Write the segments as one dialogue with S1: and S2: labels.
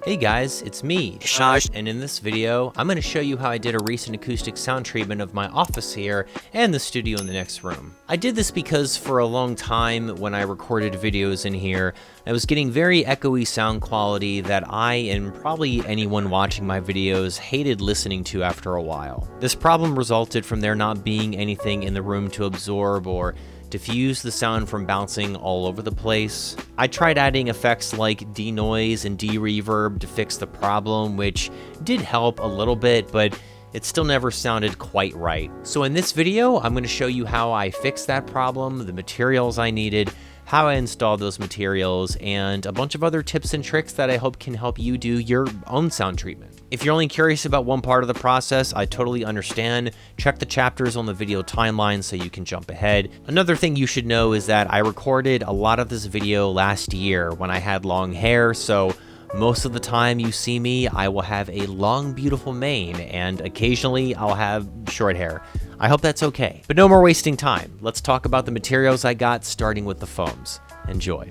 S1: Hey guys, it's me, Shaj, and in this video, I'm going to show you how I did a recent acoustic sound treatment of my office here and the studio in the next room. I did this because for a long time when I recorded videos in here, I was getting very echoey sound quality that I and probably anyone watching my videos hated listening to after a while. This problem resulted from there not being anything in the room to absorb or diffuse the sound from bouncing all over the place. I tried adding effects like denoise and de-reverb to fix the problem, which did help a little bit, but it still never sounded quite right. So in this video, I'm going to show you how I fixed that problem, the materials I needed, how I installed those materials, and a bunch of other tips and tricks that I hope can help you do your own sound treatment. If you're only curious about one part of the process, I totally understand. Check the chapters on the video timeline so you can jump ahead. Another thing you should know is that I recorded a lot of this video last year when I had long hair, so most of the time you see me, I will have a long, beautiful mane, and occasionally I'll have short hair. I hope that's okay. But no more wasting time. Let's talk about the materials I got, starting with the foams. Enjoy.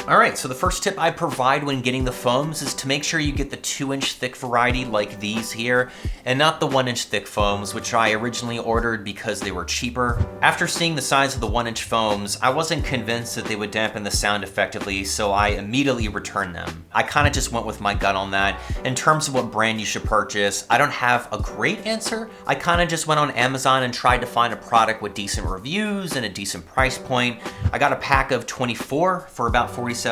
S1: Alright, so the first tip I provide when getting the foams is to make sure you get the 2-inch thick variety like these here, and not the 1-inch thick foams, which I originally ordered because they were cheaper. After seeing the size of the 1-inch foams, I wasn't convinced that they would dampen the sound effectively, so I immediately returned them. I kind of just went with my gut on that. In terms of what brand you should purchase, I don't have a great answer. I kind of just went on Amazon and tried to find a product with decent reviews and a decent price point. I got a pack of 24 for about $47.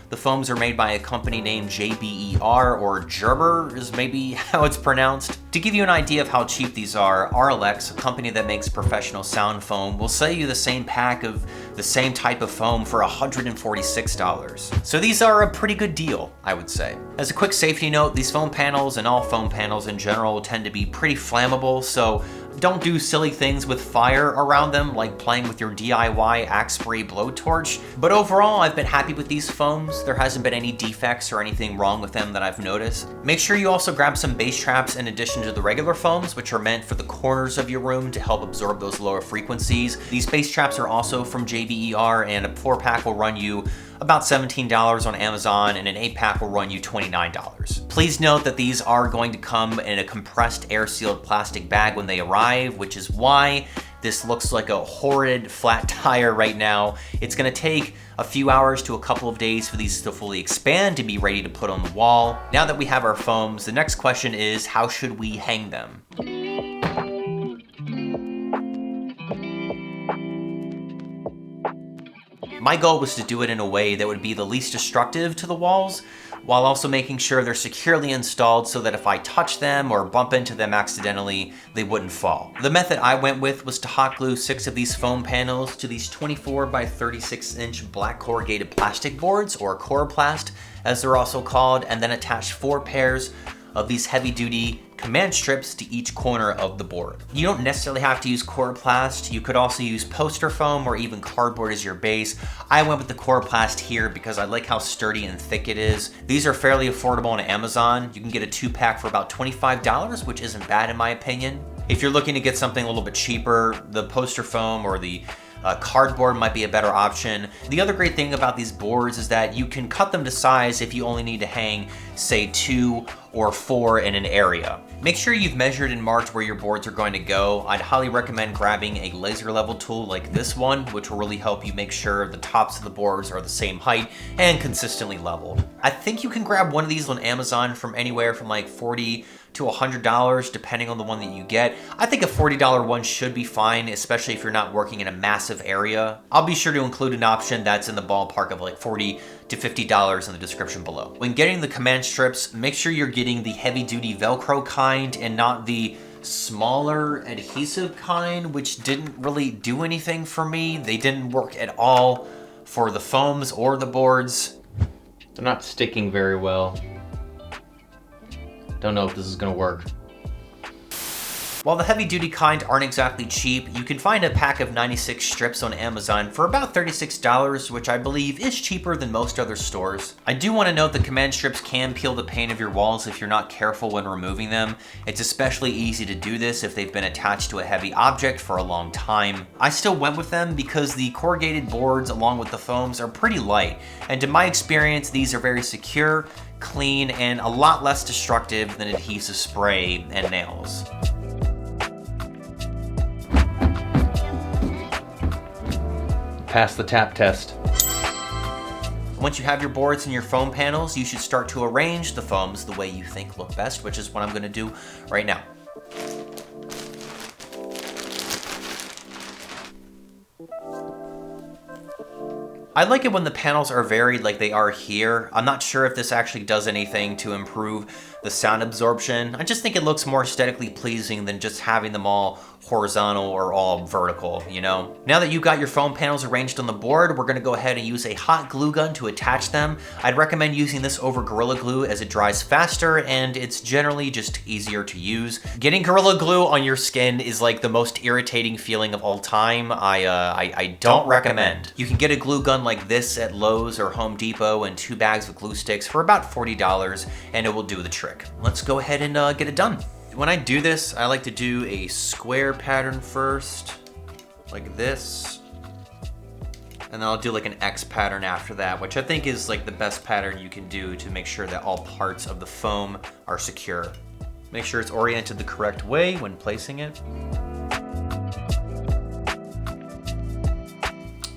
S1: The foams are made by a company named JBER, or Gerber is maybe how it's pronounced. To give you an idea of how cheap these are, RLX, a company that makes professional sound foam, will sell you the same pack of the same type of foam for $146. So these are a pretty good deal, I would say. As a quick safety note, these foam panels and all foam panels in general tend to be pretty flammable, so don't do silly things with fire around them, like playing with your DIY axe spray blowtorch. But overall, I've been happy with these foams. There hasn't been any defects or anything wrong with them that I've noticed. Make sure you also grab some bass traps in addition to the regular foams, which are meant for the corners of your room to help absorb those lower frequencies. These bass traps are also from JBER, and a 4-pack will run you about $17 on Amazon, and an 8-pack will run you $29. Please note that these are going to come in a compressed air-sealed plastic bag when they arrive, which is why this looks like a horrid flat tire right now. It's gonna take a few hours to a couple of days for these to fully expand to be ready to put on the wall. Now that we have our foams, the next question is, how should we hang them? My goal was to do it in a way that would be the least destructive to the walls, while also making sure they're securely installed so that if I touch them or bump into them accidentally, they wouldn't fall. The method I went with was to hot glue 6 of these foam panels to these 24 by 36 inch black corrugated plastic boards, or Coroplast as they're also called, and then attach 4 pairs of these heavy duty command strips to each corner of the board. You don't necessarily have to use Coroplast. You could also use poster foam or even cardboard as your base. I went with the Coroplast here because I like how sturdy and thick it is. These are fairly affordable on Amazon. You can get a 2-pack for about $25, which isn't bad in my opinion. If you're looking to get something a little bit cheaper, the poster foam or the cardboard might be a better option. The other great thing about these boards is that you can cut them to size if you only need to hang, say, 2 or 4 in an area. Make sure you've measured and marked where your boards are going to go. I'd highly recommend grabbing a laser level tool like this one, which will really help you make sure the tops of the boards are the same height and consistently leveled. I think you can grab one of these on Amazon from anywhere from like $40 to $100, depending on the one that you get. I think a $40 one should be fine, especially if you're not working in a massive area. I'll be sure to include an option that's in the ballpark of like $40 to $50 in the description below. When getting the command strips, make sure you're getting the heavy duty Velcro kind and not the smaller adhesive kind, which didn't really do anything for me. They didn't work at all for the foams or the boards. They're not sticking very well. Don't know if this is gonna work. While the heavy duty kind aren't exactly cheap, you can find a pack of 96 strips on Amazon for about $36, which I believe is cheaper than most other stores. I do want to note the command strips can peel the paint of your walls if you're not careful when removing them. It's especially easy to do this if they've been attached to a heavy object for a long time. I still went with them because the corrugated boards along with the foams are pretty light, and in my experience these are very secure, clean, and a lot less destructive than adhesive spray and nails.
S2: Pass the tap test.
S1: Once you have your boards and your foam panels, you should start to arrange the foams the way you think look best, which is what I'm going to do right now. I like it when the panels are varied like they are here. I'm not sure if this actually does anything to improve the sound absorption. I just think it looks more aesthetically pleasing than just having them all horizontal or all vertical, you know? Now that you've got your foam panels arranged on the board, we're gonna go ahead and use a hot glue gun to attach them. I'd recommend using this over Gorilla Glue as it dries faster and it's generally just easier to use. Getting Gorilla Glue on your skin is like the most irritating feeling of all time. I don't recommend. You can get a glue gun like this at Lowe's or Home Depot and 2 bags of glue sticks for about $40 and it will do the trick. Let's go ahead and get it done. When I do this, I like to do a square pattern first, like this. And then I'll do like an X pattern after that, which I think is like the best pattern you can do to make sure that all parts of the foam are secure. Make sure it's oriented the correct way when placing it.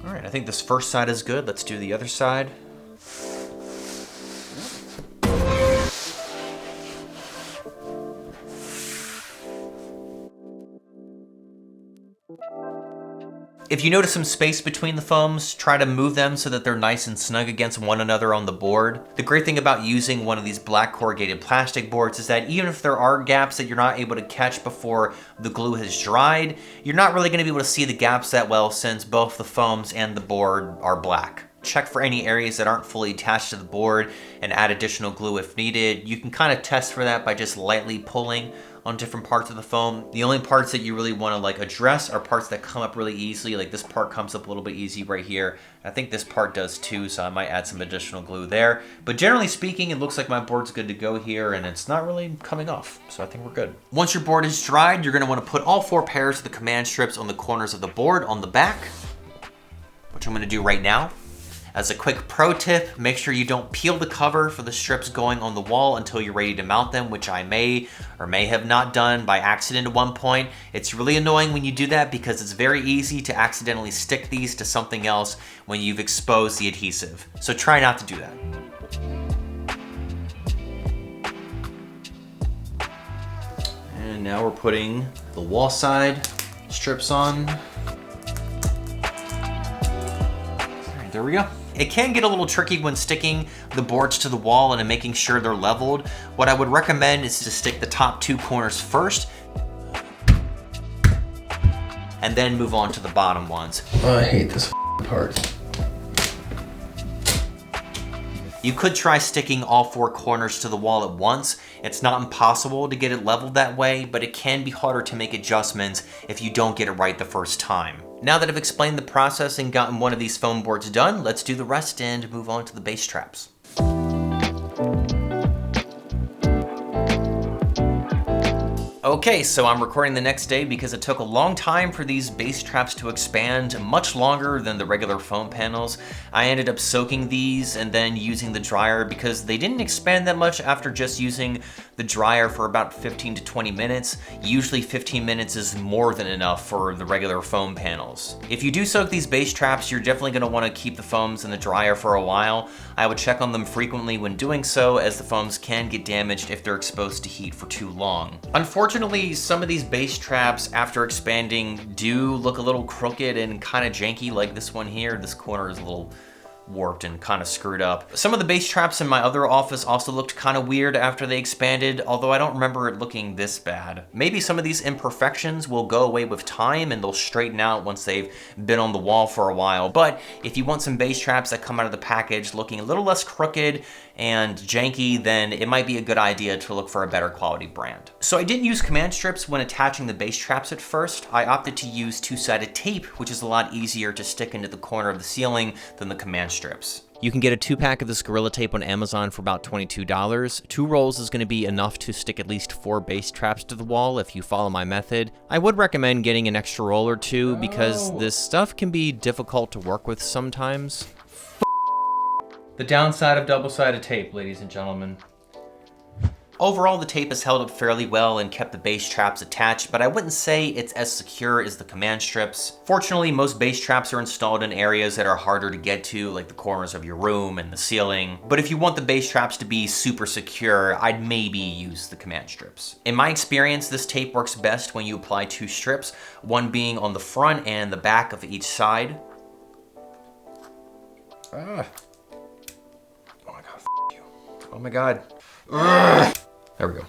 S1: All right, I think this first side is good. Let's do the other side. If you notice some space between the foams, try to move them so that they're nice and snug against one another on the board. The great thing about using one of these black corrugated plastic boards is that even if there are gaps that you're not able to catch before the glue has dried, you're not really gonna be able to see the gaps that well since both the foams and the board are black. Check for any areas that aren't fully attached to the board and add additional glue if needed. You can kind of test for that by just lightly pulling on different parts of the foam. The only parts that you really want to like address are parts that come up really easily. Like this part comes up a little bit easy right here. I think this part does too, so I might add some additional glue there. But generally speaking, it looks like my board's good to go here and it's not really coming off. So I think we're good. Once your board is dried, you're gonna want to put all 4 pairs of the command strips on the corners of the board on the back, which I'm gonna do right now. As a quick pro tip, make sure you don't peel the cover for the strips going on the wall until you're ready to mount them, which I may or may have not done by accident at one point. It's really annoying when you do that because it's very easy to accidentally stick these to something else when you've exposed the adhesive. So try not to do that. And now we're putting the wall side strips on. All right, there we go. It can get a little tricky when sticking the boards to the wall and making sure they're leveled. What I would recommend is to stick the top 2 corners first and then move on to the bottom ones.
S2: Oh, I hate this part.
S1: You could try sticking all 4 corners to the wall at once. It's not impossible to get it leveled that way, but it can be harder to make adjustments if you don't get it right the first time. Now that I've explained the process and gotten one of these foam boards done, let's do the rest and move on to the bass traps. Okay, so I'm recording the next day because it took a long time for these bass traps to expand, much longer than the regular foam panels. I ended up soaking these and then using the dryer because they didn't expand that much after just using the dryer for about 15 to 20 minutes. Usually 15 minutes is more than enough for the regular foam panels. If you do soak these bass traps, you're definitely going to want to keep the foams in the dryer for a while. I would check on them frequently when doing so, as the foams can get damaged if they're exposed to heat for too long. Unfortunately, some of these bass traps after expanding do look a little crooked and kind of janky, like this one here. This corner is a little warped and kind of screwed up. Some of the bass traps in my other office also looked kind of weird after they expanded, although I don't remember it looking this bad. Maybe some of these imperfections will go away with time and they'll straighten out once they've been on the wall for a while. But if you want some bass traps that come out of the package looking a little less crooked and janky, then it might be a good idea to look for a better quality brand. So I didn't use command strips when attaching the bass traps at first. I opted to use two-sided tape, which is a lot easier to stick into the corner of the ceiling than the command strips. You can get a 2-pack of this Gorilla Tape on Amazon for about $22. 2 rolls is going to be enough to stick at least 4 bass traps to the wall if you follow my method. I would recommend getting an extra roll or 2 because this stuff can be difficult to work with sometimes. The downside of double-sided tape, ladies and gentlemen. Overall, the tape has held up fairly well and kept the bass traps attached, but I wouldn't say it's as secure as the command strips. Fortunately, most bass traps are installed in areas that are harder to get to, like the corners of your room and the ceiling. But if you want the bass traps to be super secure, I'd maybe use the command strips. In my experience, this tape works best when you apply 2 strips, one being on the front and the back of each side. Oh my god, f you. Oh my god. Ugh. There we go.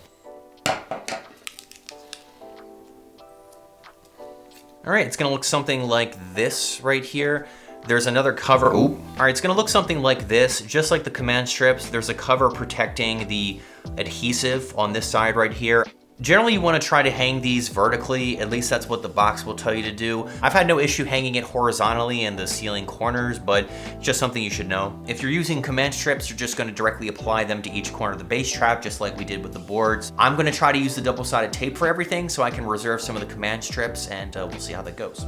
S1: All right, it's gonna look something like this right here. There's another cover. All right, it's gonna look something like this, just like the command strips. There's a cover protecting the adhesive on this side right here. Generally, you want to try to hang these vertically, at least that's what the box will tell you to do. I've had no issue hanging it horizontally in the ceiling corners, but just something you should know. If you're using command strips, you're just going to directly apply them to each corner of the bass trap, just like we did with the boards. I'm going to try to use the double-sided tape for everything so I can reserve some of the command strips, and we'll see how that goes.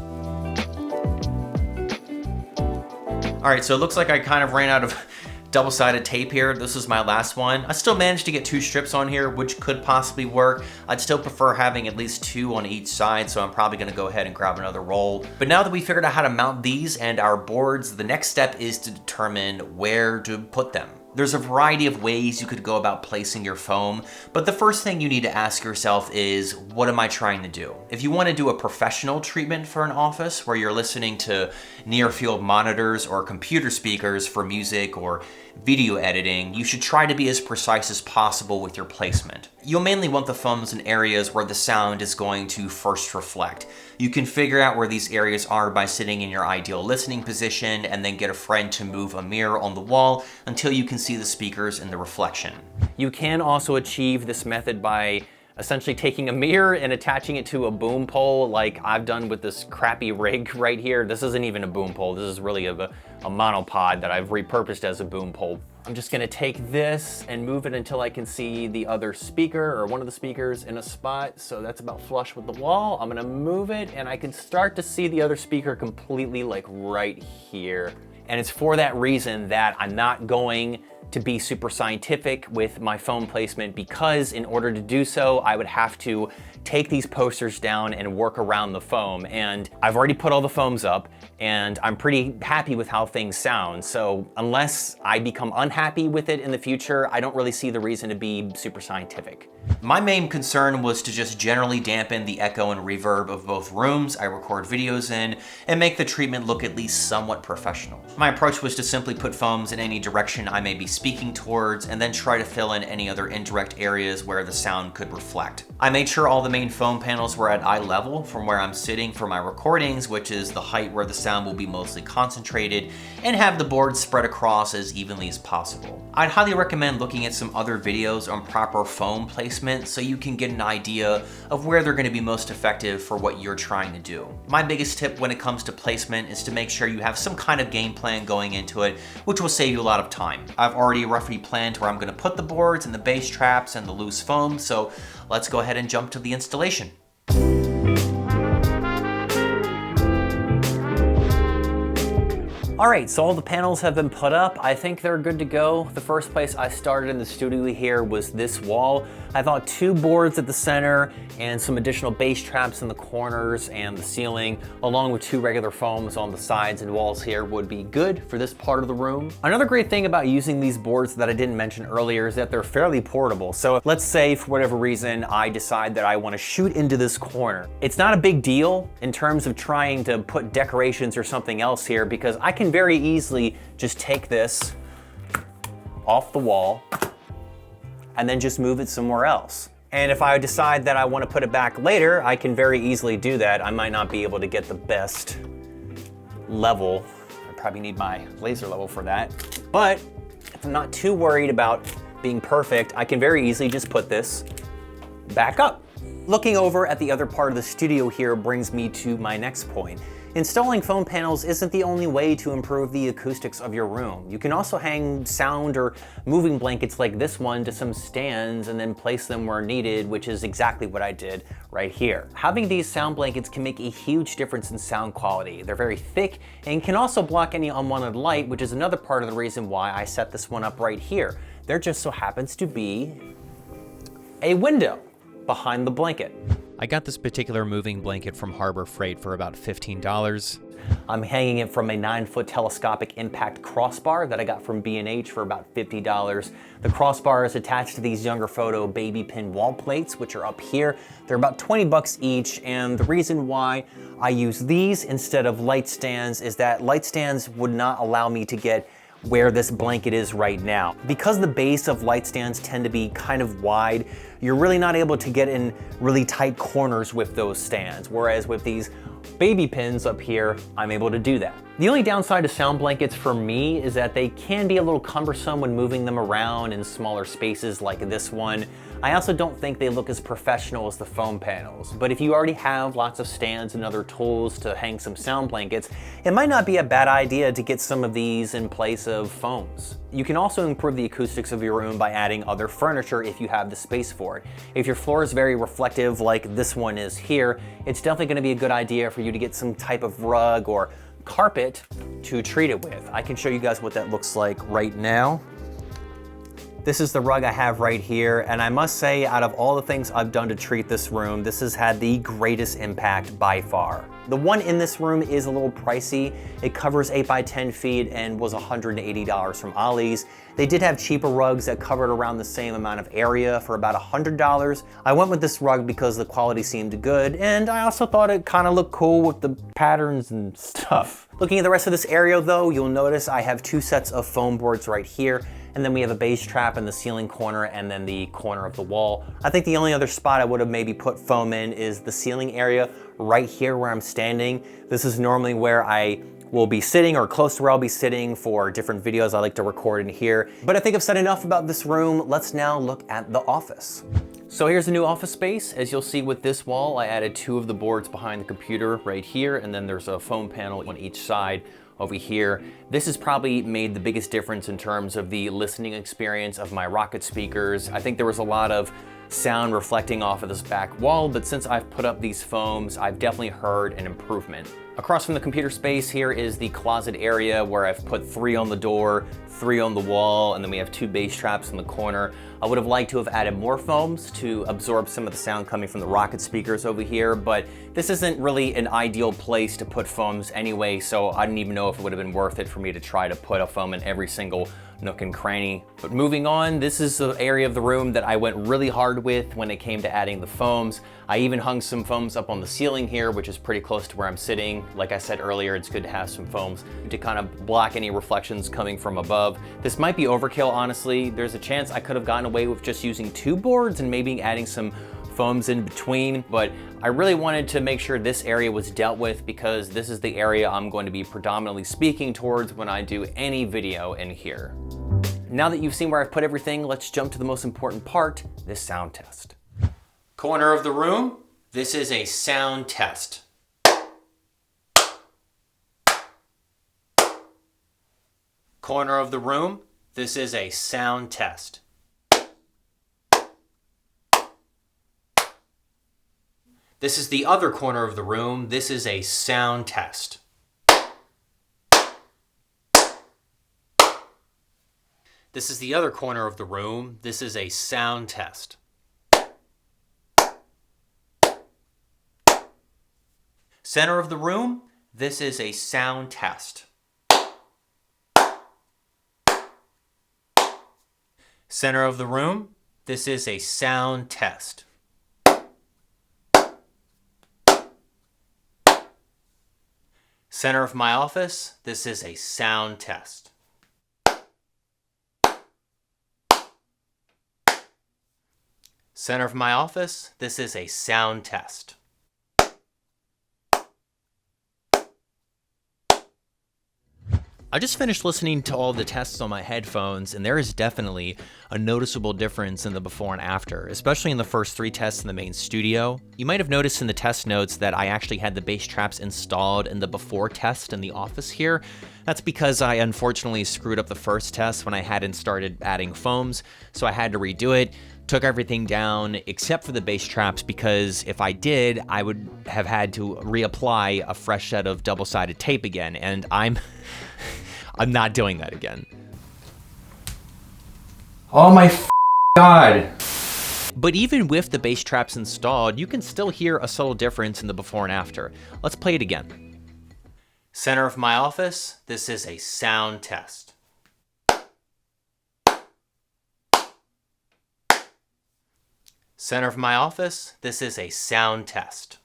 S1: All right, so it looks like I kind of ran out of double-sided tape here. This is my last one. I still managed to get 2 strips on here, which could possibly work. I'd still prefer having at least 2 on each side, so I'm probably gonna go ahead and grab another roll. But now that we figured out how to mount these and our boards, the next step is to determine where to put them. There's a variety of ways you could go about placing your foam, but the first thing you need to ask yourself is, what am I trying to do? If you want to do a professional treatment for an office where you're listening to near-field monitors or computer speakers for music or video editing, you should try to be as precise as possible with your placement. You'll mainly want the foams in areas where the sound is going to first reflect. You can figure out where these areas are by sitting in your ideal listening position and then get a friend to move a mirror on the wall until you can see the speakers in the reflection. You can also achieve this method by essentially taking a mirror and attaching it to a boom pole like I've done with this crappy rig right here. This isn't even a boom pole. This is really a monopod that I've repurposed as a boom pole. I'm just gonna take this and move it until I can see the other speaker or one of the speakers in a spot. So that's about flush with the wall. I'm gonna move it and I can start to see the other speaker completely like right here. And it's for that reason that I'm not going to be super scientific with my foam placement, because in order to do so, I would have to take these posters down and work around the foam. And I've already put all the foams up and I'm pretty happy with how things sound. So unless I become unhappy with it in the future, I don't really see the reason to be super scientific. My main concern was to just generally dampen the echo and reverb of both rooms I record videos in and make the treatment look at least somewhat professional. My approach was to simply put foams in any direction I may be speaking towards and then try to fill in any other indirect areas where the sound could reflect. I made sure all the main foam panels were at eye level from where I'm sitting for my recordings, which is the height where the sound will be mostly concentrated, and have the board spread across as evenly as possible. I'd highly recommend looking at some other videos on proper foam placement so you can get an idea of where they're going to be most effective for what you're trying to do. My biggest tip when it comes to placement is to make sure you have some kind of game plan going into it, which will save you a lot of time. I've already roughly planned where I'm going to put the boards and the bass traps and the loose foam, so let's go ahead and jump to the installation. All right, so all the panels have been put up. I think they're good to go. The first place I started in the studio here was this wall. I thought 2 boards at the center and some additional bass traps in the corners and the ceiling, along with 2 regular foams on the sides and walls here, would be good for this part of the room. Another great thing about using these boards that I didn't mention earlier is that they're fairly portable. So let's say for whatever reason I decide that I want to shoot into this corner. It's not a big deal in terms of trying to put decorations or something else here, because I can
S3: can very easily just take this off the wall and then just move it somewhere else. And if I decide that I want to put it back later, I can very easily do that. I might not be able to get the best level. I probably need my laser level for that. But if I'm not too worried about being perfect, I can very easily just put this back up. Looking over at the other part of the studio here brings me to my next point. Installing foam panels isn't the only way to improve the acoustics of your room. You can also hang sound or moving blankets like this one to some stands and then place them where needed, which is exactly what I did right here. Having these sound blankets can make a huge difference in sound quality. They're very thick and can also block any unwanted light, which is another part of the reason why I set this one up right here. There just so happens to be a window behind the blanket.
S1: I got this particular moving blanket from Harbor Freight for about $15.
S3: I'm hanging it from a 9-foot telescopic impact crossbar that I got from B&H for about $50. The crossbar is attached to these Younger Photo baby pin wall plates, which are up here. They're about 20 bucks each, and the reason why I use these instead of light stands is that light stands would not allow me to get where this blanket is right now. Because the base of light stands tend to be kind of wide, you're really not able to get in really tight corners with those stands, whereas with these baby pins up here, I'm able to do that. The only downside to sound blankets for me is that they can be a little cumbersome when moving them around in smaller spaces like this one. I also don't think they look as professional as the foam panels, but if you already have lots of stands and other tools to hang some sound blankets, it might not be a bad idea to get some of these in place of foams. You can also improve the acoustics of your room by adding other furniture if you have the space for it. If your floor is very reflective like this one is here, it's definitely going to be a good idea for you to get some type of rug or carpet to treat it with. I can show you guys what that looks like right now. This is the rug I have right here, and I must say, out of all the things I've done to treat this room, this has had the greatest impact by far. The one in this room is a little pricey. It covers 8 by 10 feet and was $180 from Ollie's. They did have cheaper rugs that covered around the same amount of area for about $100. I went with this rug because the quality seemed good, and I also thought it kind of looked cool with the patterns and stuff. Looking at the rest of this area though, you'll notice I have 2 sets of foam boards right here, and then we have a bass trap in the ceiling corner and then the corner of the wall. I think the only other spot I would have maybe put foam in is the ceiling area right here where I'm standing. This is normally where I will be sitting or close to where I'll be sitting for different videos I like to record in here. But I think I've said enough about this room. Let's now look at the office. So here's the new office space. As you'll see with this wall, I added 2 of the boards behind the computer right here, and then there's a foam panel on each side over here. This has probably made the biggest difference in terms of the listening experience of my Rocket speakers. I think there was a lot of sound reflecting off of this back wall, but since I've put up these foams, I've definitely heard an improvement. Across from the computer space here is the closet area where I've put 3 on the door, 3 on the wall, and then we have 2 bass traps in the corner. I would have liked to have added more foams to absorb some of the sound coming from the Rocket speakers over here, but this isn't really an ideal place to put foams anyway, so I didn't even know if it would have been worth it for me to try to put a foam in every single nook and cranny. But moving on, this is the area of the room that I went really hard with when it came to adding the foams. I even hung some foams up on the ceiling here, which is pretty close to where I'm sitting. Like I said earlier, it's good to have some foams to kind of block any reflections coming from above. This might be overkill, honestly. There's a chance I could have gotten away with just using 2 boards and maybe adding some foams in between, but I really wanted to make sure this area was dealt with because this is the area I'm going to be predominantly speaking towards when I do any video in here. Now that you've seen where I've put everything, let's jump to the most important part, this sound test. Corner of the room, this is a sound test. Corner of the room, this is a sound test. This is the other corner of the room. This is a sound test. This is the other corner of the room. This is a sound test. Center of the room. This is a sound test. Center of the room. This is a sound test.
S1: Center of my office, this is a sound test. Center of my office, this is a sound test. I just finished listening to all the tests on my headphones, and there is definitely a noticeable difference in the before and after, especially in the first 3 tests in the main studio. You might have noticed in the test notes that I actually had the bass traps installed in the before test in the office here. That's because I unfortunately screwed up the first test when I hadn't started adding foams, so I had to redo it. Took everything down except for the bass traps, because if I did, I would have had to reapply a fresh set of double-sided tape again, and I'm not doing that again.
S2: Oh my God.
S1: But even with the bass traps installed, you can still hear a subtle difference in the before and after. Let's play it again. Center of my office, this is a sound test. Center of my office, this is a sound test.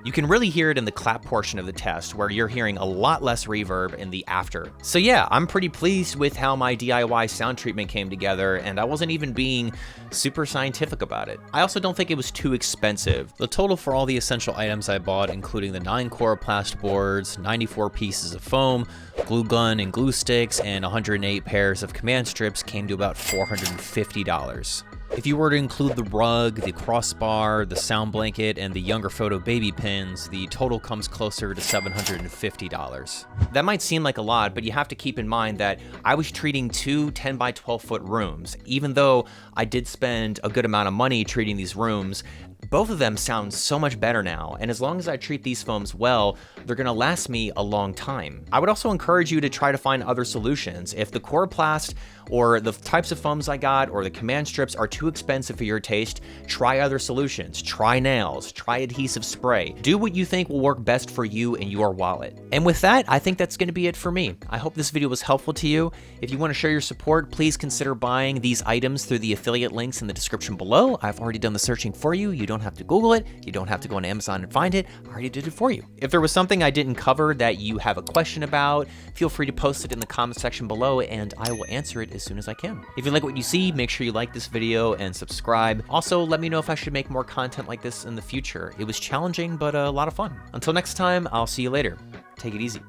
S1: You can really hear it in the clap portion of the test, where you're hearing a lot less reverb in the after. So yeah, I'm pretty pleased with how my DIY sound treatment came together, and I wasn't even being super scientific about it. I also don't think it was too expensive. The total for all the essential items I bought, including the 9 coroplast boards, 94 pieces of foam, glue gun and glue sticks, and 108 pairs of command strips, came to about $450. If you were to include the rug, the crossbar, the sound blanket, and the younger photo baby pins, the total comes closer to $750. That might seem like a lot, but you have to keep in mind that I was treating 2 10 by 12 foot rooms. Even though I did spend a good amount of money treating these rooms, both of them sound so much better now, and as long as I treat these foams well, they're gonna last me a long time. I would also encourage you to try to find other solutions. If the coroplast or the types of foams I got or the command strips are too expensive for your taste, try other solutions. Try nails, try adhesive spray. Do what you think will work best for you and your wallet. And with that, I think that's gonna be it for me. I hope this video was helpful to you. If you wanna show your support, please consider buying these items through the affiliate links in the description below. I've already done the searching for you. You don't have to Google it. You don't have to go on Amazon and find it. I already did it for you. If there was something I didn't cover that you have a question about, feel free to post it in the comment section below, and I will answer it as soon as I can. If you like what you see, make sure you like this video and subscribe. Also, let me know if I should make more content like this in the future. It was challenging, but a lot of fun. Until next time, I'll see you later. Take it easy.